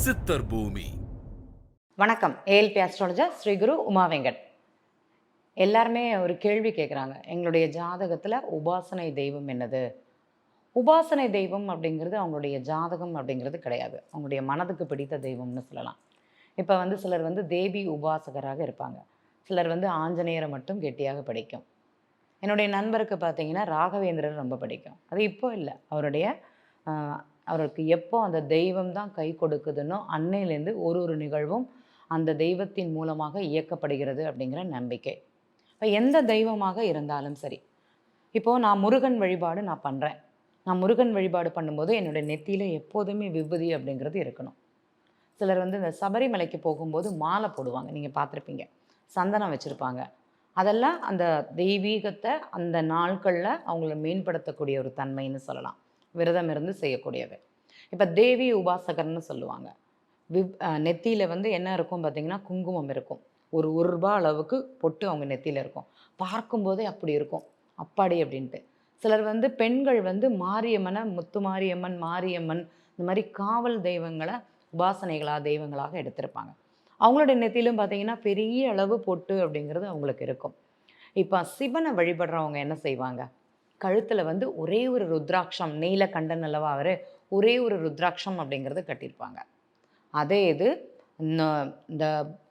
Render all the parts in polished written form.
சித்தர் பூமி. வணக்கம். ஏஎல்பி அஸ்ட்ராலஜர் ஸ்ரீ குரு உமா வெங்கட். எல்லாருமே ஒரு கேள்வி கேட்குறாங்க. எங்களுடைய ஜாதகத்தில் உபாசனை தெய்வம் என்னது? உபாசனை தெய்வம் அப்படிங்கிறது அவங்களுடைய ஜாதகம் அப்படிங்கிறது கிடையாது. அவங்களுடைய மனதுக்கு பிடித்த தெய்வம்னு சொல்லலாம். இப்போ சிலர் தேவி உபாசகராக இருப்பாங்க. சிலர் ஆஞ்சநேயரை மட்டும் கெட்டியாக பிடிக்கும். என்னுடைய நண்பருக்கு பார்த்தீங்கன்னா ராகவேந்திரர் ரொம்ப பிடிக்கும். அது இப்போ இல்லை. அவருக்கு எப்போ அந்த தெய்வம் தான் கை கொடுக்குதுன்னோ அன்னையிலேருந்து ஒரு நிகழ்வும் அந்த தெய்வத்தின் மூலமாக இயக்கப்படுகிறது அப்படிங்கிற நம்பிக்கை. இப்போ எந்த தெய்வமாக இருந்தாலும் சரி, இப்போது நான் முருகன் வழிபாடு பண்ணுறேன். நான் முருகன் வழிபாடு பண்ணும்போது என்னுடைய நெத்தியில் எப்போதுமே விபூதி அப்படிங்கிறது இருக்கணும். சிலர் இந்த சபரிமலைக்கு போகும்போது மாலை போடுவாங்க, நீங்கள் பார்த்துருப்பீங்க. சந்தனம் வச்சுருப்பாங்க. அதெல்லாம் அந்த தெய்வீகத்தை அந்த நாட்களில் அவங்கள மேம்படுத்தக்கூடிய ஒரு தன்மைன்னு சொல்லலாம். விரதம் இருந்து செய்யக்கூடியது. இப்போ தேவி உபாசகர்னு சொல்லுவாங்க. நெத்தியில் என்ன இருக்கும் பார்த்திங்கன்னா, குங்குமம் இருக்கும். ஒரு ரூபா அளவுக்கு பொட்டு அவங்க நெத்தியில் இருக்கும். பார்க்கும்போதே அப்படி இருக்கும், அப்பாடி அப்படின்ட்டு. சிலர் பெண்கள் மாரியம்மனை, முத்து மாரியம்மன், மாரியம்மன் இந்த மாதிரி காவல் தெய்வங்களை உபாசனைகளாக தெய்வங்களாக எடுத்திருப்பாங்க. அவங்களுடைய நெத்தியிலும் பார்த்திங்கன்னா பெரிய அளவு பொட்டு அப்படிங்கிறது அவங்களுக்கு இருக்கும். இப்போ சிவனை வழிபடுறவங்க என்ன செய்வாங்க? கழுத்தில் ஒரே ஒரு ருத்ராட்சம், நீலகண்டன் அல்லவா அவர், ஒரே ஒரு ருத்ராட்சம் அப்படிங்கிறது கட்டியிருப்பாங்க. அதே இது இந்த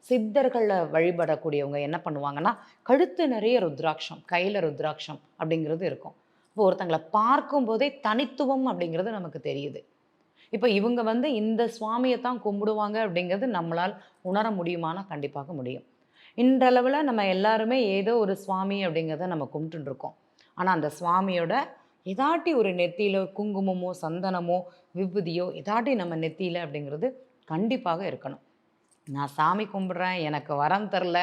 சித்தர்களில் வழிபடக்கூடியவங்க என்ன பண்ணுவாங்கன்னா, கழுத்து நிறைய ருத்ராட்சம், கையில் ருத்ராட்சம் அப்படிங்கிறது இருக்கும். இப்போ ஒருத்தங்களை பார்க்கும்போதே தனித்துவம் அப்படிங்கிறது நமக்கு தெரியுது. இப்போ இவங்க இந்த சுவாமியை தான் கும்பிடுவாங்க அப்படிங்கிறது நம்மளால் உணர முடியுமானா கண்டிப்பாக முடியும். இன்றளவில் நம்ம எல்லாருமே ஏதோ ஒரு சுவாமி அப்படிங்கிறத நம்ம கும்பிட்டுருக்கோம். ஆனால் அந்த சுவாமியோட எதாட்டி ஒரு நெத்தியில் குங்குமமோ சந்தனமோ விபூதியோ எதாட்டி நம்ம நெத்தியில் அப்படிங்கிறது கண்டிப்பாக இருக்கணும். நான் சாமி கும்பிட்றேன், எனக்கு வரம் தரல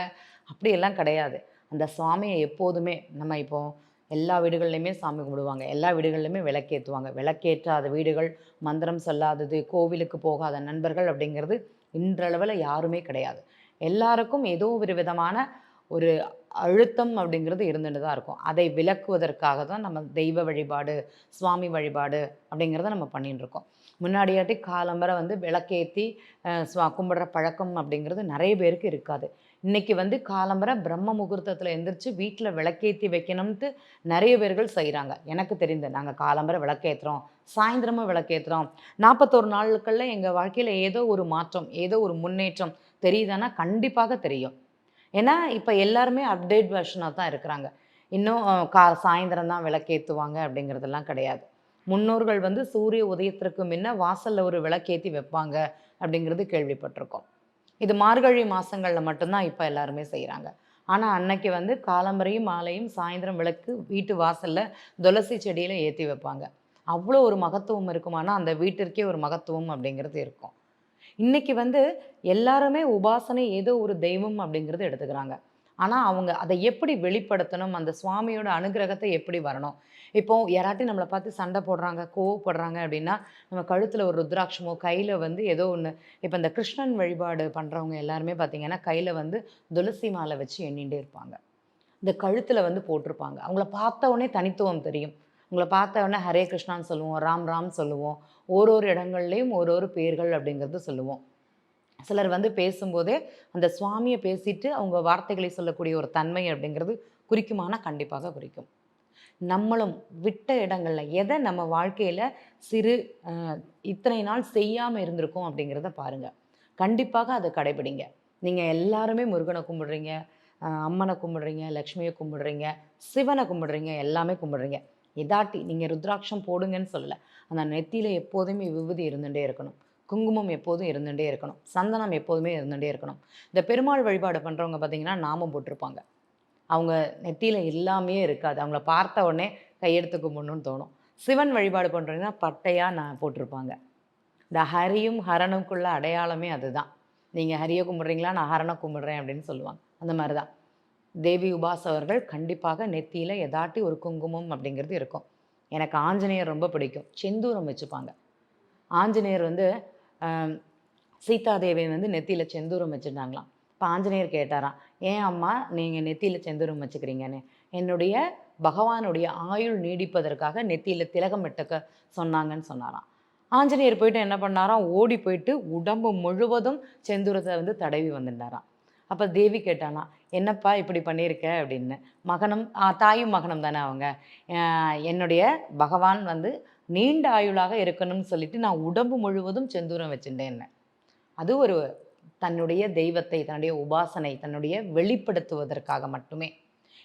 அப்படியெல்லாம் கிடையாது. அந்த சுவாமியை எப்போதுமே நம்ம இப்போது எல்லா வீடுகள்லையுமே சாமி கும்பிடுவாங்க. எல்லா வீடுகள்லையுமே விளக்கேற்றுவாங்க. விளக்கேற்றாத வீடுகள், மந்திரம் சொல்லாதது, கோவிலுக்கு போகாத நண்பர்கள் அப்படிங்கிறது இன்றளவில் யாருமே கிடையாது. எல்லாருக்கும் ஏதோ ஒரு விதமான ஒரு அழுத்தம் அப்படிங்கிறது இருந்துட்டு தான் இருக்கும். அதை விலக்குவதற்காக தான் நம்ம தெய்வ வழிபாடு, சுவாமி வழிபாடு அப்படிங்கிறத நம்ம பண்ணிட்டுருக்கோம். முன்னாடியாட்டி காலம்பரை விளக்கேற்றி கும்பிட்ற பழக்கம் அப்படிங்கிறது நிறைய பேருக்கு இருக்காது. இன்றைக்கி காலம்பரை பிரம்ம முகூர்த்தத்தில் எந்திரிச்சு வீட்டில் விளக்கேற்றி வைக்கணும்ட்டு நிறைய பேர்கள் செய்கிறாங்க. எனக்கு தெரிந்து நாங்கள் காலம்பரை விளக்கேற்றுறோம், சாயந்தரமும் விளக்கேற்றுறோம். 41 நாட்களில் எங்கள் வாழ்க்கையில் ஏதோ ஒரு மாற்றம், ஏதோ ஒரு முன்னேற்றம் தெரியுதானா கண்டிப்பாக தெரியும். ஏன்னா இப்போ எல்லாருமே அப்டேட் வெர்ஷனாக தான் இருக்கிறாங்க. இன்னும் சாயந்தரம் தான் விளக்கேற்றுவாங்க அப்படிங்கிறதெல்லாம் கிடையாது. முன்னோர்கள் சூரிய உதயத்திற்கு முன்ன வாசலில் ஒரு விளக்கேற்றி வைப்பாங்க அப்படிங்கிறது கேள்விப்பட்டிருக்கோம். இது மார்கழி மாதங்களில் மட்டும்தான் இப்போ எல்லாருமே செய்கிறாங்க. ஆனால் அன்னைக்கு காலம்பரையும் மாலையும் சாயந்தரம் விளக்கு வீட்டு வாசலில் துளசி செடியில் ஏற்றி வைப்பாங்க. அவ்வளோ ஒரு மகத்துவம் இருக்குமானா அந்த வீட்டிற்கே ஒரு மகத்துவம் அப்படிங்கிறது இருக்கும். இன்றைக்கி எல்லாருமே உபாசனை ஏதோ ஒரு தெய்வம் அப்படிங்கிறது எடுத்துக்கிறாங்க. ஆனால் அவங்க அதை எப்படி வெளிப்படுத்தணும், அந்த சுவாமியோட அனுகிரகத்தை எப்படி வரணும்? இப்போது யாராட்டும் நம்மளை பார்த்து சண்டை போடுறாங்க, கோவப்படுறாங்க அப்படின்னா, நம்ம கழுத்தில் ஒரு ருத்ராட்சமோ, கையில் ஏதோ ஒன்று. இப்போ இந்த கிருஷ்ணன் வழிபாடு பண்ணுறவங்க எல்லாருமே பார்த்திங்கன்னா, கையில் துளசி மாலை வச்சு எண்ணிகிட்டே இருப்பாங்க. இந்த கழுத்தில் போட்டிருப்பாங்க. அவங்கள பார்த்த உடனே தனித்துவம் தெரியும். உங்களை பார்த்த உடனே ஹரே கிருஷ்ணான்னு சொல்லுவோம், ராம் ராம் சொல்லுவோம். ஒரு இடங்கள்லேயும் ஒரு பேர்கள் அப்படிங்கிறது சொல்லுவோம். சிலர் பேசும்போதே அந்த சுவாமியை பேசிட்டு அவங்க வார்த்தைகளை சொல்லக்கூடிய ஒரு தன்மை அப்படிங்கிறது குறிக்குமானா கண்டிப்பாக குறிக்கும். நம்மளும் விட்ட இடங்களில் எதை நம்ம வாழ்க்கையில் சிறு இத்தனை நாள் செய்யாமல் இருந்திருக்கோம் அப்படிங்கிறத பாருங்கள். கண்டிப்பாக அதை கடைபிடிங்க. நீங்கள் எல்லாருமே முருகனை கும்பிடுறீங்க, அம்மனை கும்பிடுறீங்க, லக்ஷ்மியை கும்பிடுறீங்க, சிவனை கும்பிடுறீங்க, எல்லாமே கும்பிடுறீங்க. இதாட்டி நீங்கள் ருத்ராட்சம் போடுங்கன்னு சொல்லலை. அந்த நெத்தியில் எப்போதுமே விபூதி இருந்துகிட்டே இருக்கணும், குங்குமம் எப்போதும் இருந்துகிட்டே இருக்கணும், சந்தனம் எப்போதுமே இருந்துகிட்டே இருக்கணும். இந்த பெருமாள் வழிபாடு பண்ணுறவங்க பார்த்திங்கன்னா நாமம் போட்டிருப்பாங்க. அவங்க நெத்தியில் எல்லாமே இருக்காது. அவங்கள பார்த்த உடனே கையெடுத்து கும்பிடணும்னு தோணும். சிவன் வழிபாடு பண்ணுறீங்கன்னா பட்டையாக நான் போட்டிருப்பாங்க. இந்த ஹரியும் ஹரனுக்குள்ள அடையாளமே அதுதான். நீங்கள் ஹரியை கும்பிட்றீங்களா, நான் ஹரனை கும்பிட்றேன் அப்படின்னு சொல்லுவாங்க. அந்த மாதிரி தான் தேவி உபாசகர்கள் கண்டிப்பாக நெத்தியில் எதாட்டி ஒரு குங்குமம் அப்படிங்கிறது இருக்கும். எனக்கு ஆஞ்சநேயர் ரொம்ப பிடிக்கும். செந்தூரம் வச்சுப்பாங்க. ஆஞ்சநேயர் சீதாதேவி நெத்தியில் செந்தூரம் வச்சுருந்தாங்களாம். இப்போ ஆஞ்சநேயர் கேட்டாராம், ஏன் அம்மா நீங்கள் நெத்தியில் செந்தூரம் வச்சுக்கிறீங்கன்னு? என்னுடைய பகவானுடைய ஆயுள் நீடிப்பதற்காக நெத்தியில் திலகம் இட்டுக்க சொன்னாங்கன்னு சொன்னாராம். ஆஞ்சநேயர் போயிட்டு என்ன பண்ணாராம், ஓடி போயிட்டு உடம்பு முழுவதும் செந்தூரத்தை வந்து தடவி வந்துட்டாராம். அப்போ தேவி கேட்டாலாம், என்னப்பா இப்படி பண்ணியிருக்க அப்படின்னு. மகனும் தாயும் மகனும் தானே அவங்க. என்னுடைய பகவான் வந்து நீண்ட ஆயுளாக இருக்கணும்னு சொல்லிட்டு நான் உடம்பு முழுவதும் செந்தூரம் வச்சுட்டேன். அது ஒரு தன்னுடைய தெய்வத்தை, தன்னுடைய உபாசனை, தன்னுடைய வெளிப்படுத்துவதற்காக மட்டுமே.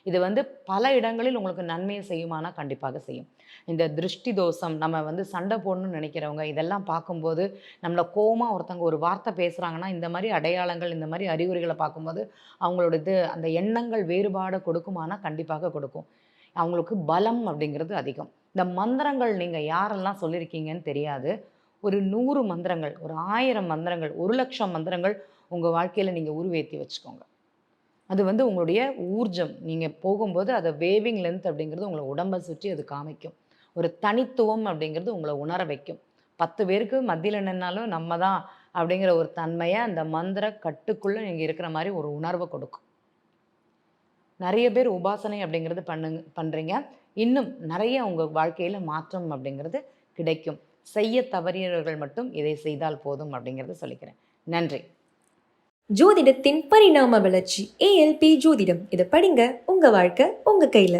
இது வந்து பல இடங்களில் உங்களுக்கு நன்மையை செய்யுமானா கண்டிப்பாக செய்யும். இந்த திருஷ்டி தோஷம், நம்ம வந்து சண்டை போடணும்னு நினைக்கிறவங்க, இதெல்லாம் பார்க்கும்போது நம்மள கோவமா ஒருத்தவங்க ஒரு வார்த்தை பேசுகிறாங்கன்னா, இந்த மாதிரி அடையாளங்கள், இந்த மாதிரி அறிகுறிகளை பார்க்கும்போது அவங்களோட அந்த எண்ணங்கள் வேறுபாடு கொடுக்குமானா கண்டிப்பாக கொடுக்கும். அவங்களுக்கு பலம் அப்படிங்கிறது அதிகம். இந்த மந்திரங்கள் நீங்கள் யாரெல்லாம் சொல்லியிருக்கீங்கன்னு தெரியாது. ஒரு 100 மந்திரங்கள், ஒரு 1000 மந்திரங்கள், 1,00,000 மந்திரங்கள் உங்கள் வாழ்க்கையில் நீங்கள் உருவேற்றி வச்சுக்கோங்க. அது வந்து உங்களுடைய ஊர்ஜம். நீங்க போகும்போது அத வேவிங் லென்த் அப்படிங்கிறது உங்கள உடம்ப சுற்றி அது காமிக்கும். ஒரு தனித்துவம் அப்படிங்கிறது உங்கள உணர வைக்கும். 10 பேருக்கு மத்தியில நின்னாலும் நம்ம தான் அப்படிங்கிற ஒரு தன்மைய அந்த மந்திர கட்டுக்குள்ள நீங்க இருக்கிற மாரி ஒரு உணர்வ கொடுக்கும். நெறைய பேர் உபாசனை அப்படிங்கிறது பண்றீங்க. இன்னும் நெறைய உங்க வாழ்க்கையில மாற்றம் அப்படிங்கிறது கிடைக்கும். செய்ய தவறியவர்கள் மட்டும் இதை செய்தால் போதும் அப்படிங்கிறத சொல்லிக்கிறேன். நன்றி. ஜோதிடத்தின் பரிணாம வளர்ச்சி ALP ஜோதிடம். இதை படிங்க, உங்க வாழ்க்கை உங்க கையில.